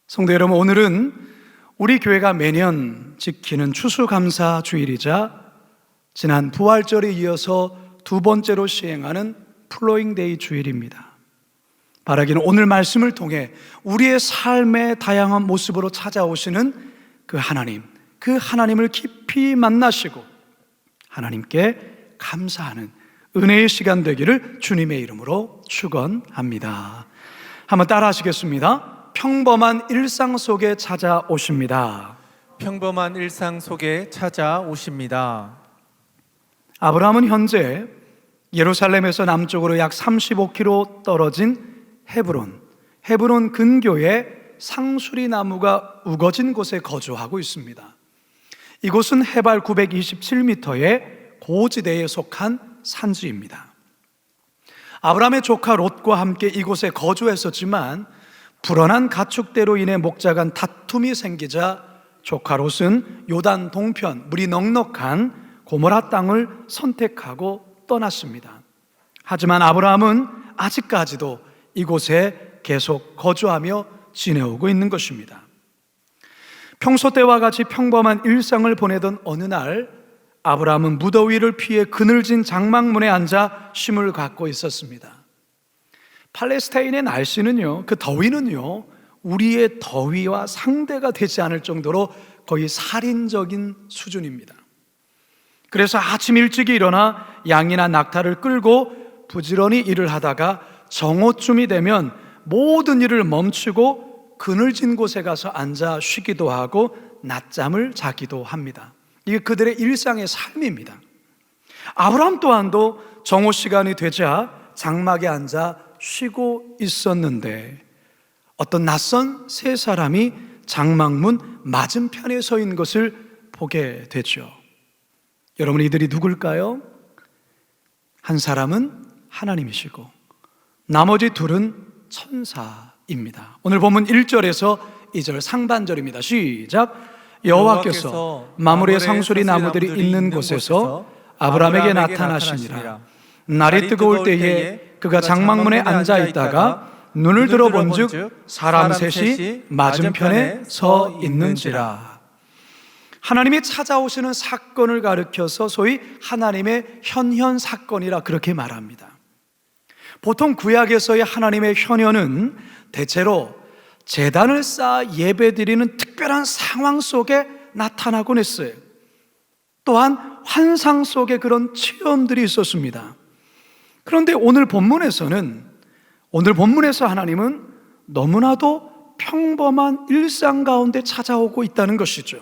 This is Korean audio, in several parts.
성도 여러분, 오늘은 우리 교회가 매년 지키는 추수감사 주일이자 지난 부활절에 이어서 두 번째로 시행하는 플로잉데이 주일입니다. 바라기는 오늘 말씀을 통해 우리의 삶의 다양한 모습으로 찾아오시는 그 하나님을 깊이 만나시고 하나님께 감사하는 은혜의 시간 되기를 주님의 이름으로 축원합니다. 한번 따라 하시겠습니다. 평범한 일상 속에 찾아오십니다. 평범한 일상 속에 찾아오십니다. 아브라함은 현재 예루살렘에서 남쪽으로 약 35km 떨어진 헤브론 근교의 상수리 나무가 우거진 곳에 거주하고 있습니다. 이곳은 해발 927m의 고지대에 속한 산지입니다. 아브라함의 조카 롯과 함께 이곳에 거주했었지만 불어난 가축대로 인해 목자 간 다툼이 생기자 조카 롯은 요단 동편 물이 넉넉한 고모라 땅을 선택하고 떠났습니다. 하지만 아브라함은 아직까지도 이곳에 계속 거주하며 지내오고 있는 것입니다. 평소 때와 같이 평범한 일상을 보내던 어느 날 아브라함은 무더위를 피해 그늘진 장막문에 앉아 쉼을 갖고 있었습니다. 팔레스타인의 날씨는요, 그 더위는요, 우리의 더위와 상대가 되지 않을 정도로 거의 살인적인 수준입니다. 그래서 아침 일찍 일어나 양이나 낙타를 끌고 부지런히 일을 하다가 정오쯤이 되면 모든 일을 멈추고 그늘진 곳에 가서 앉아 쉬기도 하고 낮잠을 자기도 합니다. 이게 그들의 일상의 삶입니다. 아브라함 또한도 정오 시간이 되자 장막에 앉아 쉬고 있었는데 어떤 낯선 세 사람이 장막문 맞은편에 서 있는 것을 보게 되죠. 여러분, 이들이 누굴까요? 한 사람은 하나님이시고 나머지 둘은 천사입니다. 오늘 본문 1절에서 2절 상반절입니다. 시작. 여호와께서 마므레 상수리 나무들이 있는 곳에서 아브라함에게 나타나시니라. 날이 뜨거울 때에 그가 장막문에 앉아 있다가 눈을 들어본즉 사람 셋이 맞은편에 서 있는지라. 하나님이 찾아오시는 사건을 가리켜서 소위 하나님의 현현 사건이라 그렇게 말합니다. 보통 구약에서의 하나님의 현현은 대체로 제단을 쌓아 예배드리는 특별한 상황 속에 나타나곤 했어요. 또한 환상 속에 그런 체험들이 있었습니다. 그런데 오늘 본문에서 하나님은 너무나도 평범한 일상 가운데 찾아오고 있다는 것이죠.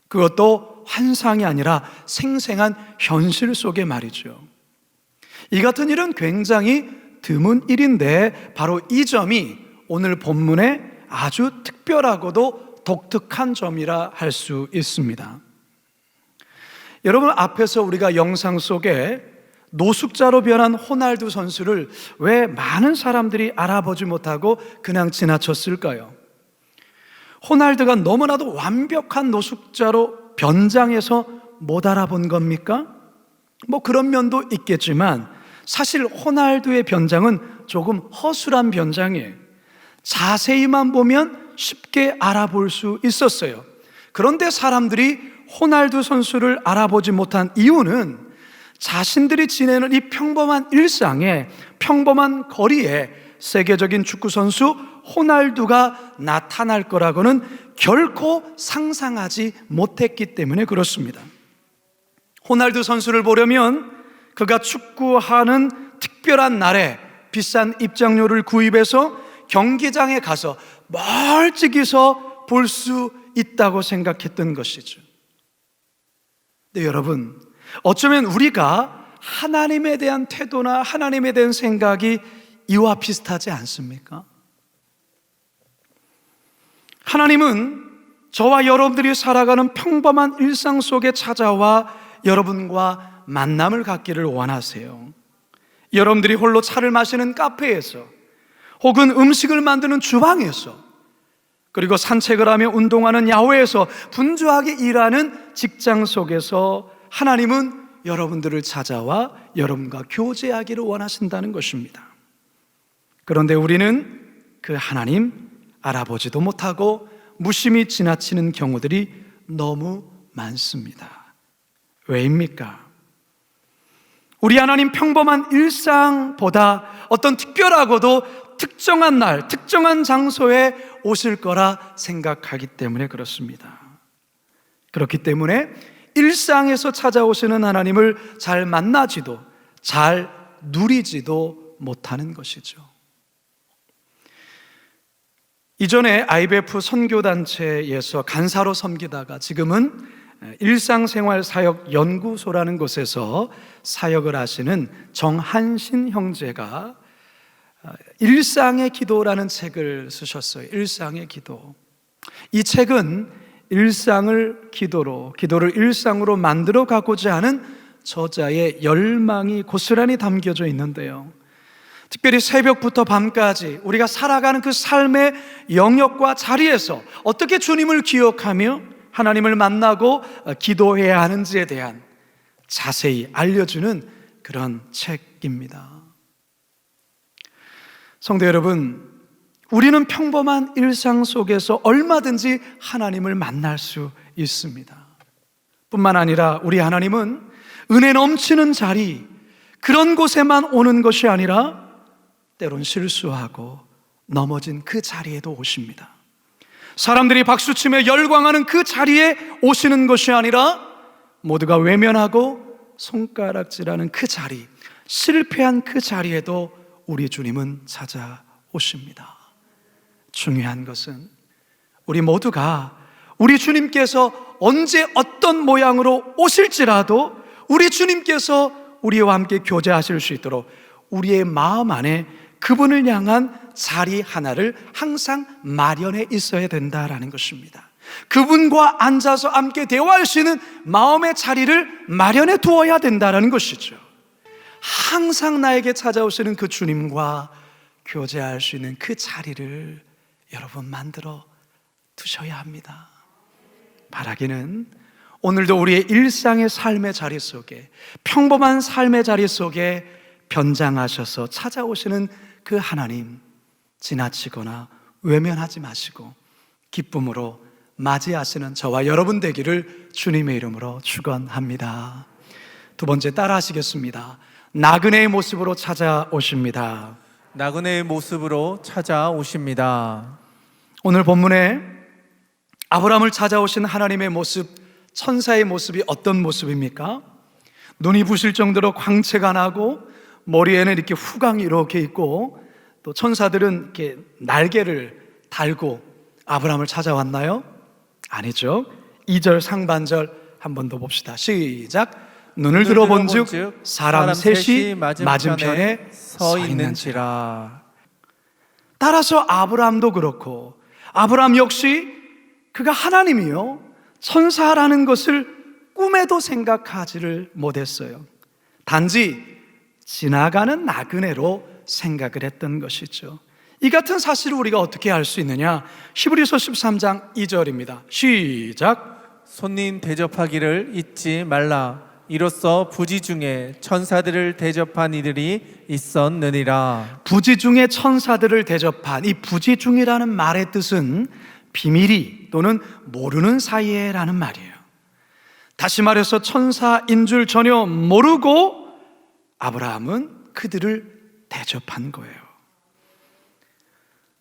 그것도 환상이 아니라 생생한 현실 속의 말이죠. 이 같은 일은 굉장히 드문 일인데 바로 이 점이 오늘 본문의 아주 특별하고도 독특한 점이라 할 수 있습니다. 여러분, 앞에서 우리가 영상 속에 노숙자로 변한 호날두 선수를 왜 많은 사람들이 알아보지 못하고 그냥 지나쳤을까요? 호날두가 너무나도 완벽한 노숙자로 변장해서 못 알아본 겁니까? 그런 면도 있겠지만 사실 호날두의 변장은 조금 허술한 변장이에요. 자세히만 보면 쉽게 알아볼 수 있었어요. 그런데 사람들이 호날두 선수를 알아보지 못한 이유는 자신들이 지내는 이 평범한 일상에, 평범한 거리에 세계적인 축구 선수 호날두가 나타날 거라고는 결코 상상하지 못했기 때문에 그렇습니다. 호날두 선수를 보려면 그가 축구하는 특별한 날에 비싼 입장료를 구입해서 경기장에 가서 멀찍이서 볼 수 있다고 생각했던 것이죠. 네, 여러분, 어쩌면 우리가 하나님에 대한 태도나 하나님에 대한 생각이 이와 비슷하지 않습니까? 하나님은 저와 여러분들이 살아가는 평범한 일상 속에 찾아와 여러분과 만남을 갖기를 원하세요. 여러분들이 홀로 차를 마시는 카페에서, 혹은 음식을 만드는 주방에서, 그리고 산책을 하며 운동하는 야외에서, 분주하게 일하는 직장 속에서 하나님은 여러분들을 찾아와 여러분과 교제하기를 원하신다는 것입니다. 그런데 우리는 그 하나님 알아보지도 못하고 무심히 지나치는 경우들이 너무 많습니다. 왜입니까? 우리 하나님 평범한 일상보다 어떤 특별하고도 특정한 날, 특정한 장소에 오실 거라 생각하기 때문에 그렇습니다. 그렇기 때문에 일상에서 찾아오시는 하나님을 잘 만나지도 잘 누리지도 못하는 것이죠. 이전에 IBF 선교단체에서 간사로 섬기다가 지금은 일상생활사역연구소라는 곳에서 사역을 하시는 정한신 형제가 일상의 기도라는 책을 쓰셨어요. 일상의 기도. 이 책은 일상을 기도를 일상으로 만들어 가고자 하는 저자의 열망이 고스란히 담겨져 있는데요. 특별히 새벽부터 밤까지 우리가 살아가는 그 삶의 영역과 자리에서 어떻게 주님을 기억하며 하나님을 만나고 기도해야 하는지에 대한 자세히 알려주는 그런 책입니다. 성도 여러분, 우리는 평범한 일상 속에서 얼마든지 하나님을 만날 수 있습니다. 뿐만 아니라 우리 하나님은 은혜 넘치는 자리, 그런 곳에만 오는 것이 아니라 때론 실수하고 넘어진 그 자리에도 오십니다. 사람들이 박수치며 열광하는 그 자리에 오시는 것이 아니라 모두가 외면하고 손가락질하는 그 자리, 실패한 그 자리에도 우리 주님은 찾아오십니다. 중요한 것은 우리 모두가 우리 주님께서 언제 어떤 모양으로 오실지라도 우리 주님께서 우리와 함께 교제하실 수 있도록 우리의 마음 안에 그분을 향한 자리 하나를 항상 마련해 있어야 된다라는 것입니다. 그분과 앉아서 함께 대화할 수 있는 마음의 자리를 마련해 두어야 된다라는 것이죠. 항상 나에게 찾아오시는 그 주님과 교제할 수 있는 그 자리를 여러분 만들어 두셔야 합니다. 바라기는 오늘도 우리의 일상의 삶의 자리 속에, 평범한 삶의 자리 속에 변장하셔서 찾아오시는 그 하나님 지나치거나 외면하지 마시고 기쁨으로 맞이하시는 저와 여러분 되기를 주님의 이름으로 축원합니다. 두 번째, 따라 하시겠습니다. 나그네의 모습으로 찾아오십니다. 나그네의 모습으로 찾아오십니다. 오늘 본문에 아브라함을 찾아오신 하나님의 모습, 천사의 모습이 어떤 모습입니까? 눈이 부실 정도로 광채가 나고 머리에는 이렇게 후광이 이렇게 있고 또 천사들은 이렇게 날개를 달고 아브라함을 찾아왔나요? 아니죠. 2절 상반절 한 번 더 봅시다. 시작. 눈을 들어본즉 사람 셋이 맞은편에 서 있는지라. 따라서 아브라함도 그렇고 아브라함 역시 그가 하나님이요 천사라는 것을 꿈에도 생각하지를 못했어요. 단지 지나가는 나그네로 생각을 했던 것이죠. 이 같은 사실을 우리가 어떻게 알 수 있느냐? 히브리서 13장 2절입니다. 시작. 손님 대접하기를 잊지 말라. 이로써 부지 중에 천사들을 대접한 이들이 있었느니라. 부지 중에 천사들을 대접한, 이 부지 중이라는 말의 뜻은 비밀이 또는 모르는 사이에라는 말이에요. 다시 말해서 천사인 줄 전혀 모르고 아브라함은 그들을 대접한 거예요.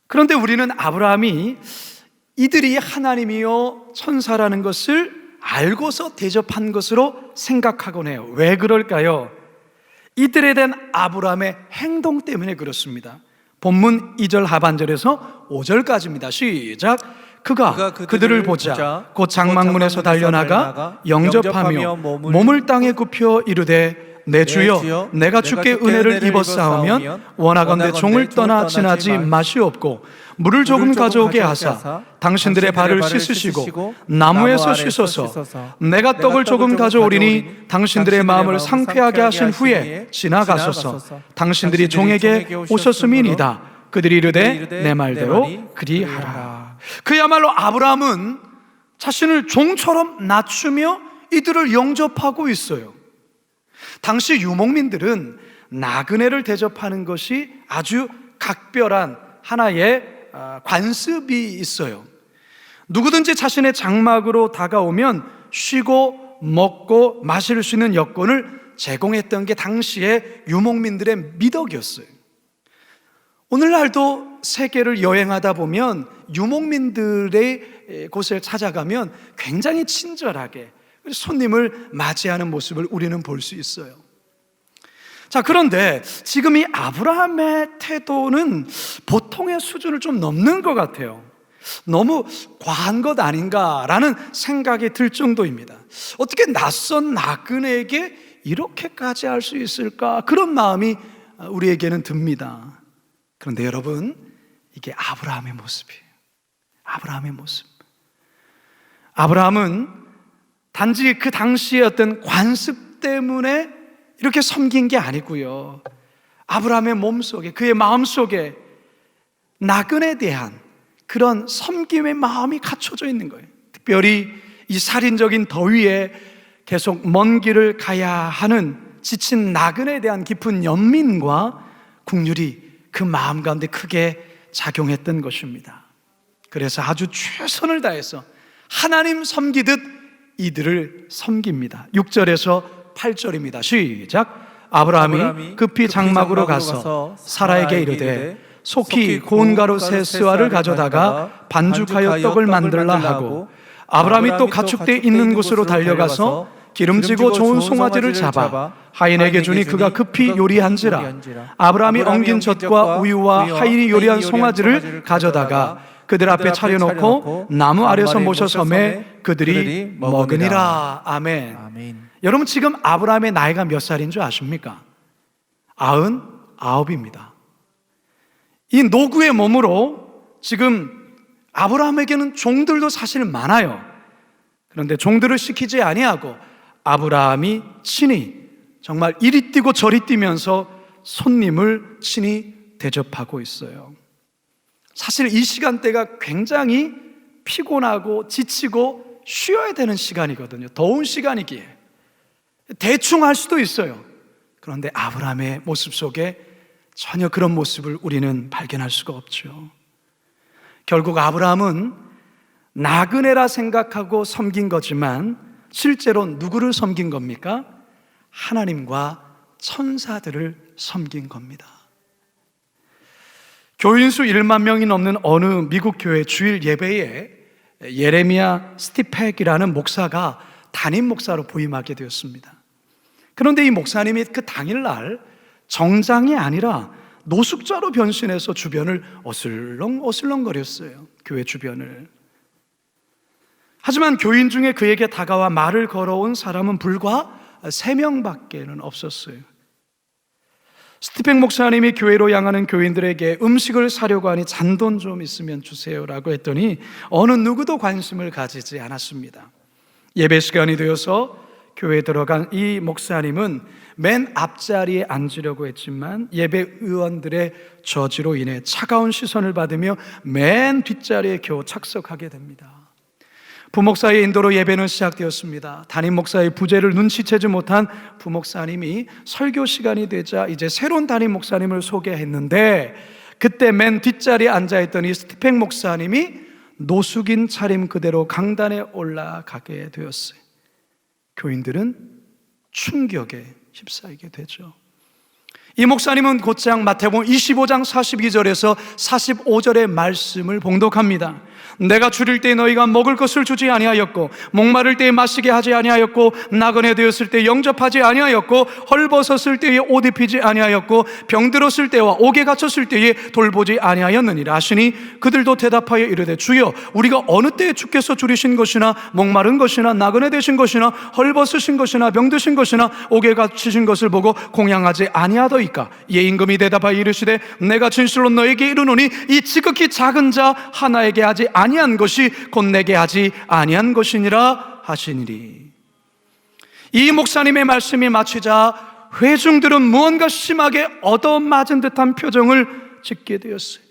그런데 우리는 아브라함이 이들이 하나님이요 천사라는 것을 알고서 대접한 것으로 생각하곤 해요. 왜 그럴까요? 이들에 대한 아브라함의 행동 때문에 그렇습니다. 본문 2절 하반절에서 5절까지입니다. 시작. 그가 그들을 보자 곧 장막문에서 달려나가 영접하며 몸을 땅에 굽혀 이르되 내 주여 내가 주께 은혜를 입었사오면 원하건대 종을 떠나 지나지 마시옵고 물을 조금 가져오게 하사 당신들의 발을 씻으시고 나무에서 씻어서 내가 떡을 조금 가져오리니 당신들의 마음을 상쾌하게 하신 후에 지나가소서. 당신들이 종에게 오셨음이니이다. 그들이 이르되 내 말대로 그리하라. 그야말로 아브라함은 자신을 종처럼 낮추며 이들을 영접하고 있어요. 당시 유목민들은 나그네를 대접하는 것이 아주 각별한 하나의 관습이 있어요. 누구든지 자신의 장막으로 다가오면 쉬고 먹고 마실 수 있는 여건을 제공했던 게 당시의 유목민들의 미덕이었어요. 오늘날도 세계를 여행하다 보면 유목민들의 곳을 찾아가면 굉장히 친절하게 손님을 맞이하는 모습을 우리는 볼 수 있어요. 자, 그런데 지금 이 아브라함의 태도는 보통의 수준을 좀 넘는 것 같아요. 너무 과한 것 아닌가라는 생각이 들 정도입니다. 어떻게 낯선 나그네에게 이렇게까지 할 수 있을까? 그런 마음이 우리에게는 듭니다. 그런데 여러분, 이게 아브라함의 모습이에요. 아브라함의 모습. 아브라함은 단지 그 당시의 어떤 관습 때문에 이렇게 섬긴 게 아니고요. 아브라함의 몸속에, 그의 마음속에 나그네에 대한 그런 섬김의 마음이 갖춰져 있는 거예요. 특별히 이 살인적인 더위에 계속 먼 길을 가야 하는 지친 나그네에 대한 깊은 연민과 긍휼이 그 마음 가운데 크게 작용했던 것입니다. 그래서 아주 최선을 다해서 하나님 섬기듯 이들을 섬깁니다. 6절에서 8절입니다. 시작. 아브라함이 급히 장막으로 가서 사라에게 이르되 속히 고운 가루 세 스와를 가져다가 반죽하여 떡을 만들라 하고, 아브라함이 또 가축대 있는 곳으로 달려가서 기름지고 좋은 송아지를 잡아 하인에게 주니 그가 급히 요리한지라. 아브라함이 엉긴 젖과 우유와 하인이 요리한 송아지를 가져다가 그들 앞에 차려놓고 나무 아래서 모셔 섬에 그들이 먹으니라. 아멘. 아멘. 여러분, 지금 아브라함의 나이가 몇 살인 줄 아십니까? 99입니다. 이 노구의 몸으로 지금 아브라함에게는 종들도 사실 많아요. 그런데 종들을 시키지 아니하고 아브라함이 친히 정말 이리 뛰고 저리 뛰면서 손님을 친히 대접하고 있어요. 사실 이 시간대가 굉장히 피곤하고 지치고 쉬어야 되는 시간이거든요. 더운 시간이기에 대충 할 수도 있어요. 그런데 아브라함의 모습 속에 전혀 그런 모습을 우리는 발견할 수가 없죠. 결국 아브라함은 나그네라 생각하고 섬긴 거지만 실제로 누구를 섬긴 겁니까? 하나님과 천사들을 섬긴 겁니다. 교인 수 1만 명이 넘는 어느 미국 교회 주일 예배에 예레미야 스티펙이라는 목사가 담임 목사로 부임하게 되었습니다. 그런데 이 목사님이 그 당일날 정장이 아니라 노숙자로 변신해서 주변을 어슬렁거렸어요. 교회 주변을. 하지만 교인 중에 그에게 다가와 말을 걸어온 사람은 불과 3명밖에는 없었어요. 스티펙 목사님이 교회로 향하는 교인들에게 음식을 사려고 하니 잔돈 좀 있으면 주세요라고 했더니 어느 누구도 관심을 가지지 않았습니다. 예배 시간이 되어서 교회에 들어간 이 목사님은 맨 앞자리에 앉으려고 했지만 예배 의원들의 저지로 인해 차가운 시선을 받으며 맨 뒷자리에 겨우 착석하게 됩니다. 부목사의 인도로 예배는 시작되었습니다. 담임 목사의 부재를 눈치채지 못한 부목사님이 설교 시간이 되자 이제 새로운 담임 목사님을 소개했는데, 그때 맨 뒷자리에 앉아있던 이 스티펙 목사님이 노숙인 차림 그대로 강단에 올라가게 되었어요. 교인들은 충격에 휩싸이게 되죠. 이 목사님은 곧장 마태복음 25장 42절에서 45절의 말씀을 봉독합니다. 내가 줄일 때 너희가 먹을 것을 주지 아니하였고, 목마를 때에 마시게 하지 아니하였고, 나그네 되었을 때 영접하지 아니하였고, 헐벗었을 때에 옷 입히지 아니하였고, 병들었을 때와 옥에 갇혔을 때에 돌보지 아니하였느니라 하시니 그들도 대답하여 이르되 주여 우리가 어느 때에 주께서 줄이신 것이나 목마른 것이나 나그네 되신 것이나 헐벗으신 것이나 병드신 것이나 옥에 갇히신 것을 보고 공양하지 아니하더이까. 이에 임금이 대답하여 이르시되 내가 진실로 너에게 이르노니 이 지극히 작은 자 하나에게 하지 아니한 것이 곧 내게 하지 아니한 것이니라 하시니리. 이 목사님의 말씀이 마치자 회중들은 무언가 심하게 얻어맞은 듯한 표정을 짓게 되었어요.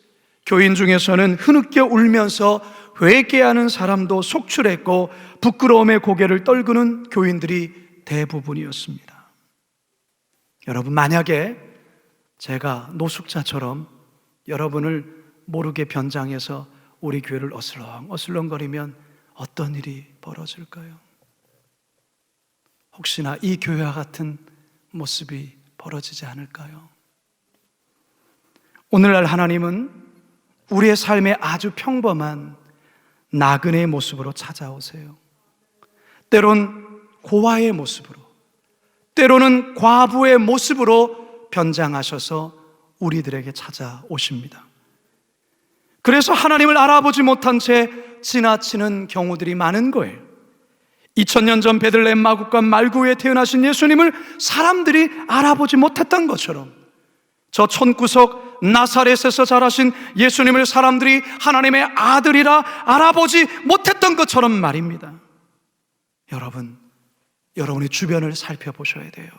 교인 중에서는 흐느껴 울면서 회개하는 사람도 속출했고, 부끄러움에 고개를 떨구는 교인들이 대부분이었습니다. 여러분, 만약에 제가 노숙자처럼 여러분을 모르게 변장해서 우리 교회를 어슬렁거리면 어떤 일이 벌어질까요? 혹시나 이 교회와 같은 모습이 벌어지지 않을까요? 오늘날 하나님은 우리의 삶에 아주 평범한 나그네의 모습으로 찾아오세요. 때론 고아의 모습으로, 때로는 과부의 모습으로 변장하셔서 우리들에게 찾아오십니다. 그래서 하나님을 알아보지 못한 채 지나치는 경우들이 많은 거예요. 2000년 전 베들레헴 마국간 말구에 태어나신 예수님을 사람들이 알아보지 못했던 것처럼, 저 촌구석 나사렛에서 자라신 예수님을 사람들이 하나님의 아들이라 알아보지 못했던 것처럼 말입니다. 여러분의 주변을 살펴보셔야 돼요.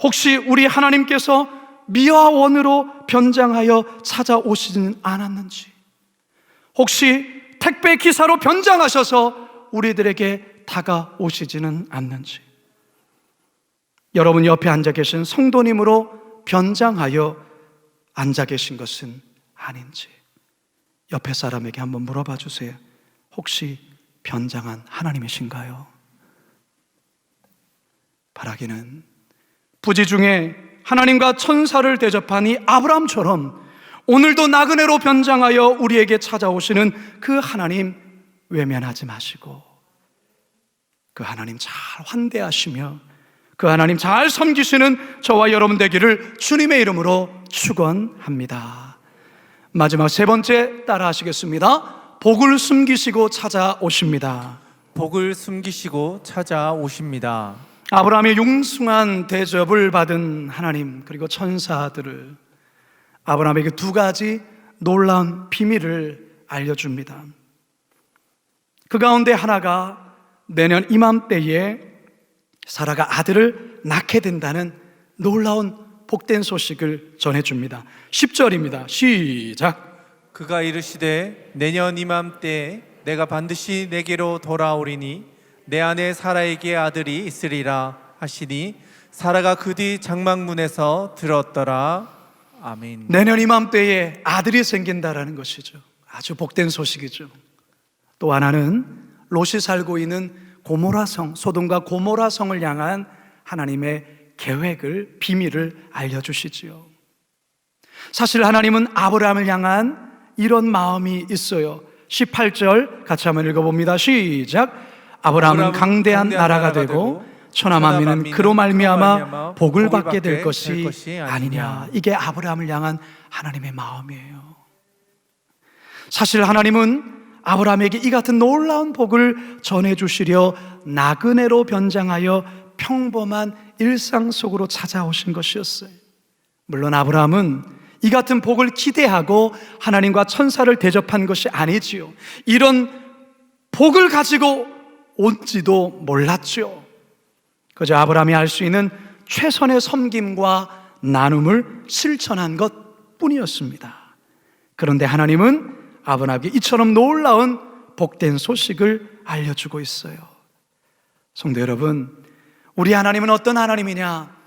혹시 우리 하나님께서 미와 원으로 변장하여 찾아오시지는 않았는지, 혹시 택배 기사로 변장하셔서 우리들에게 다가오시지는 않는지, 여러분 옆에 앉아 계신 성도님으로 변장하여 앉아 계신 것은 아닌지 옆에 사람에게 한번 물어봐 주세요. 혹시 변장한 하나님이신가요? 바라기는 부지 중에 하나님과 천사를 대접한 이 아브라함처럼 오늘도 나그네로 변장하여 우리에게 찾아오시는 그 하나님 외면하지 마시고, 그 하나님 잘 환대하시며 그 하나님 잘 섬기시는 저와 여러분 되기를 주님의 이름으로 축원합니다. 마지막 세 번째 따라 하시겠습니다. 복을 숨기시고 찾아오십니다. 복을 숨기시고 찾아오십니다. 아브라함의 융숭한 대접을 받은 하나님, 그리고 천사들을 아브라함에게 두 가지 놀라운 비밀을 알려줍니다. 그 가운데 하나가 내년 이맘때에 사라가 아들을 낳게 된다는 놀라운 복된 소식을 전해줍니다. 10절입니다. 시작. 그가 이르시되 내년 이맘때에 내가 반드시 내게로 돌아오리니 내 아내 사라에게 아들이 있으리라 하시니 사라가 그 뒤 장막문에서 들었더라. 아멘. 내년 이맘때에 아들이 생긴다라는 것이죠. 아주 복된 소식이죠. 또 하나는 롯이 살고 있는 고모라성, 소돔과 고모라성을 향한 하나님의 계획을, 비밀을 알려주시지요. 사실 하나님은 아브라함을 향한 이런 마음이 있어요. 18절 같이 한번 읽어봅니다. 시작. 아브라함은 강대한 나라가 되고 천하만민은 그로 말미암아 복을 받게 될 것이 아니냐. 이게 아브라함을 향한 하나님의 마음이에요. 사실 하나님은 아브라함에게 이 같은 놀라운 복을 전해주시려 나그네로 변장하여 평범한 일상 속으로 찾아오신 것이었어요. 물론 아브라함은 이 같은 복을 기대하고 하나님과 천사를 대접한 것이 아니지요. 이런 복을 가지고 온지도 몰랐죠. 그저 아브라함이 할 수 있는 최선의 섬김과 나눔을 실천한 것 뿐이었습니다. 그런데 하나님은 아브라함에게 이처럼 놀라운 복된 소식을 알려주고 있어요. 성도 여러분, 우리 하나님은 어떤 하나님이냐?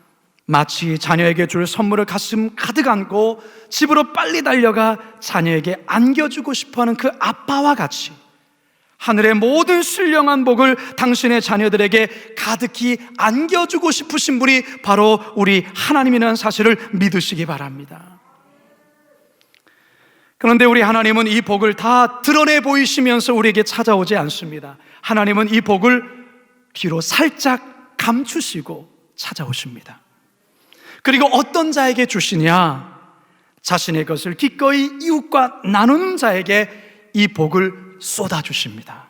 마치 자녀에게 줄 선물을 가슴 가득 안고 집으로 빨리 달려가 자녀에게 안겨주고 싶어하는 그 아빠와 같이 하늘의 모든 신령한 복을 당신의 자녀들에게 가득히 안겨주고 싶으신 분이 바로 우리 하나님이라는 사실을 믿으시기 바랍니다. 그런데 우리 하나님은 이 복을 다 드러내 보이시면서 우리에게 찾아오지 않습니다. 하나님은 이 복을 뒤로 살짝 감추시고 찾아오십니다. 그리고 어떤 자에게 주시냐? 자신의 것을 기꺼이 이웃과 나누는 자에게 이 복을 쏟아주십니다.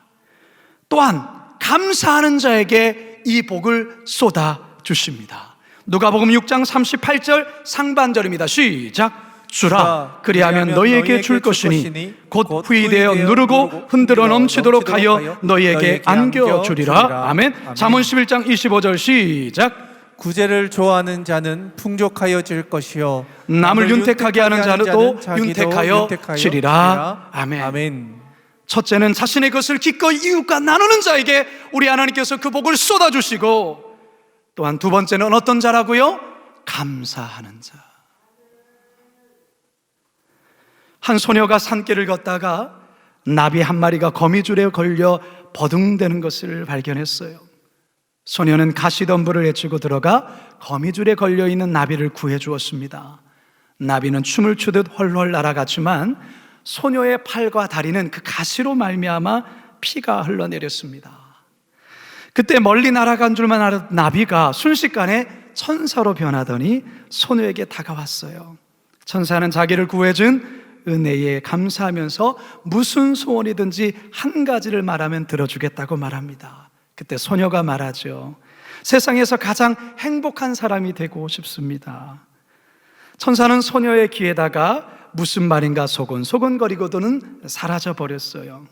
또한 감사하는 자에게 이 복을 쏟아주십니다. 누가복음 6장 38절 상반절입니다. 시작. 주라, 그리하면 너희에게 줄 것이니 곧 후이되어 누르고 흔들어 넘치도록 하여 너희에게 안겨주리라. 아멘. 잠언 11장 25절 시작. 구제를 좋아하는 자는 풍족하여질 것이요 남을 윤택하게 하는 자도 윤택하여 지리라. 아멘. 아멘. 첫째는 자신의 것을 기꺼이 이웃과 나누는 자에게 우리 하나님께서 그 복을 쏟아주시고, 또한 두 번째는 어떤 자라고요? 감사하는 자. 한 소녀가 산길을 걷다가 나비 한 마리가 거미줄에 걸려 버둥대는 것을 발견했어요. 소녀는 가시덤불을 헤치고 들어가 거미줄에 걸려있는 나비를 구해 주었습니다. 나비는 춤을 추듯 헐헐 날아갔지만 소녀의 팔과 다리는 그 가시로 말미암아 피가 흘러내렸습니다. 그때 멀리 날아간 줄만 알았던 나비가 순식간에 천사로 변하더니 소녀에게 다가왔어요. 천사는 자기를 구해준 은혜에 감사하면서 무슨 소원이든지 한 가지를 말하면 들어주겠다고 말합니다. 그때 소녀가 말하죠. 세상에서 가장 행복한 사람이 되고 싶습니다. 천사는 소녀의 귀에다가 무슨 말인가 소곤소곤거리고도는 사라져 버렸어요.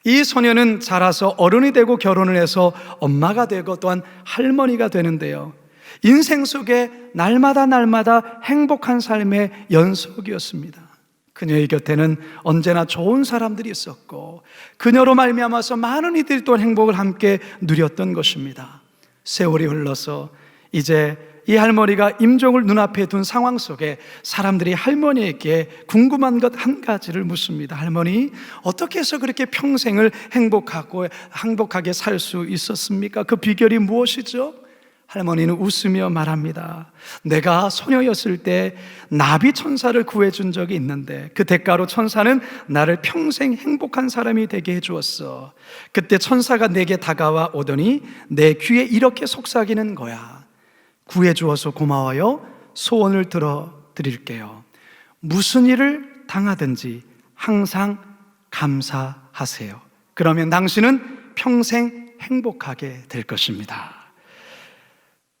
이 소녀는 자라서 어른이 되고 결혼을 해서 엄마가 되고 또한 할머니가 되는데요, 인생 속에 날마다 행복한 삶의 연속이었습니다. 그녀의 곁에는 언제나 좋은 사람들이 있었고 그녀로 말미암아서 많은 이들이 또한 행복을 함께 누렸던 것입니다. 세월이 흘러서 이제 이 할머니가 임종을 눈앞에 둔 상황 속에 사람들이 할머니에게 궁금한 것 한 가지를 묻습니다. 할머니, 어떻게 해서 그렇게 평생을 행복하게 살 수 있었습니까? 그 비결이 무엇이죠? 할머니는 웃으며 말합니다. 내가 소녀였을 때 나비 천사를 구해준 적이 있는데 그 대가로 천사는 나를 평생 행복한 사람이 되게 해주었어. 그때 천사가 내게 다가와 오더니 내 귀에 이렇게 속삭이는 거야. 구해주어서 고마워요. 소원을 들어드릴게요. 무슨 일을 당하든지 항상 감사하세요. 그러면 당신은 평생 행복하게 될 것입니다.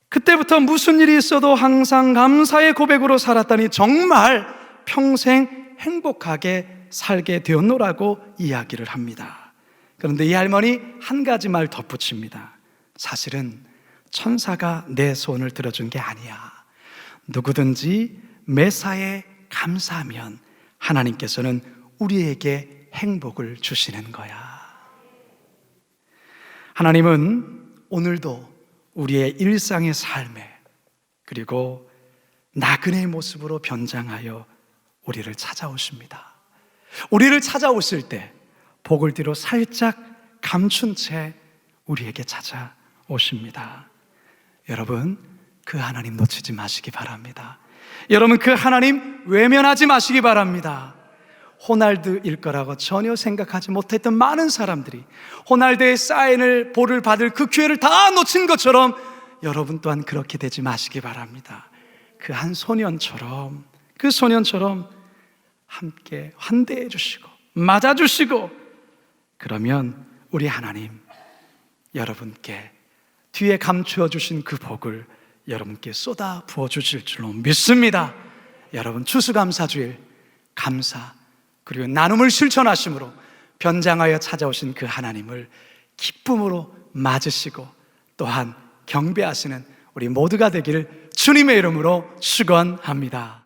그때부터 무슨 일이 있어도 항상 감사의 고백으로 살았더니 정말 평생 행복하게 살게 되었노라고 이야기를 합니다. 그런데 이 할머니 한 가지 말 덧붙입니다. 사실은 천사가 내 소원을 들어준 게 아니야. 누구든지 매사에 감사하면 하나님께서는 우리에게 행복을 주시는 거야. 하나님은 오늘도 우리의 일상의 삶에 그리고 나그네의 모습으로 변장하여 우리를 찾아오십니다. 우리를 찾아오실 때 복을 뒤로 살짝 감춘 채 우리에게 찾아오십니다. 여러분, 그 하나님 놓치지 마시기 바랍니다. 여러분, 그 하나님 외면하지 마시기 바랍니다. 호날두일 거라고 전혀 생각하지 못했던 많은 사람들이 호날두의 사인을 볼을 받을 그 기회를 다 놓친 것처럼 여러분 또한 그렇게 되지 마시기 바랍니다. 그 한 소년처럼, 그 소년처럼 함께 환대해 주시고 맞아 주시고, 그러면 우리 하나님 여러분께 뒤에 감추어 주신 그 복을 여러분께 쏟아 부어 주실 줄로 믿습니다. 여러분, 추수감사주일 감사 그리고 나눔을 실천하심으로 변장하여 찾아오신 그 하나님을 기쁨으로 맞으시고 또한 경배하시는 우리 모두가 되기를 주님의 이름으로 축원합니다.